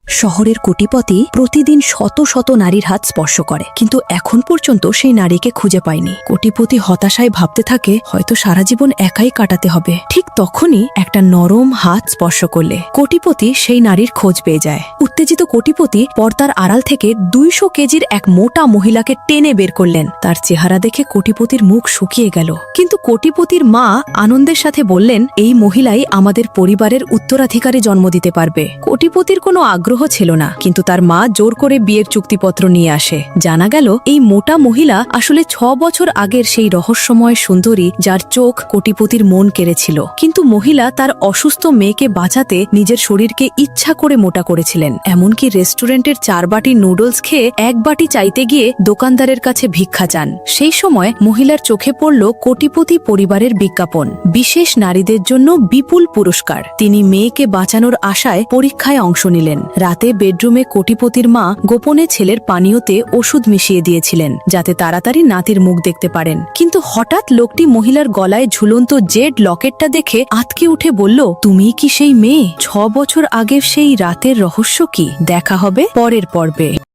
শহরের কোটিপতি প্রতিদিন শত শত নারীর হাত স্পর্শ করে, কিন্তু এখন পর্যন্ত সেই নারীকে খুঁজে পায়নি। কোটিপতি হতাশায় ভাবতে থাকে হয়তো সারা জীবন একাই কাটাতে হবে। ঠিক তখনই একটা নরম হাত স্পর্শ করলে কোটিপতি সেই নারীর খোঁজ পেয়ে যায়। উত্তেজিত কোটিপতি পর্দার আড়াল থেকে 200 কেজির এক মোটা মহিলাকে টেনে বের করলেন। তার চেহারা দেখে কোটিপতির মুখ শুকিয়ে গেল, কিন্তু কোটিপতির মা আনন্দের সাথে বললেন, এই মহিলাই আমাদের পরিবারের উত্তরাধিকারী জন্ম দিতে পারবে। কোটিপতির কোনো আগ্রহ ছিল না, কিন্তু তার মা জোর করে বিয়ের চুক্তিপত্র নিয়ে আসে। জানা গেল এই মোটা মহিলা আসলে 6 বছর আগের সেই রহস্যময় সুন্দরী, যার চোখ কোটিপতির মন কেড়েছিল। কিন্তু মহিলা তার অসুস্থ মেয়েকে বাঁচাতে নিজের শরীরকে ইচ্ছা করে মোটা করেছিলেন। এমনকি রেস্টুরেন্টের 4 বাটি নুডলস খেয়ে 1 বাটি চাইতে গিয়ে দোকানদারের কাছে ভিক্ষা চান। সেই সময় মহিলার চোখে পড়ল কোটিপতি পরিবারের বিজ্ঞাপন, বিশেষ নারীদের জন্য বিপুল পুরস্কার। তিনি মেয়েকে বাঁচানোর আশায় পরীক্ষায় অংশ নিলেন। রাতে বেডরুমে কোটিপতির মা গোপনে ছেলের পানীয়তে ওষুধ মিশিয়ে দিয়েছিলেন, যাতে তাড়াতাড়ি নাতির মুখ দেখতে পারেন। কিন্তু হঠাৎ লোকটি মহিলার গলায় ঝুলন্ত জেড লকেটটা দেখে আঁতকে উঠে বলল, তুমিই কি সেই মেয়ে? 6 বছর আগের সেই রাতের রহস্য কি? দেখা হবে পরের পর্বে।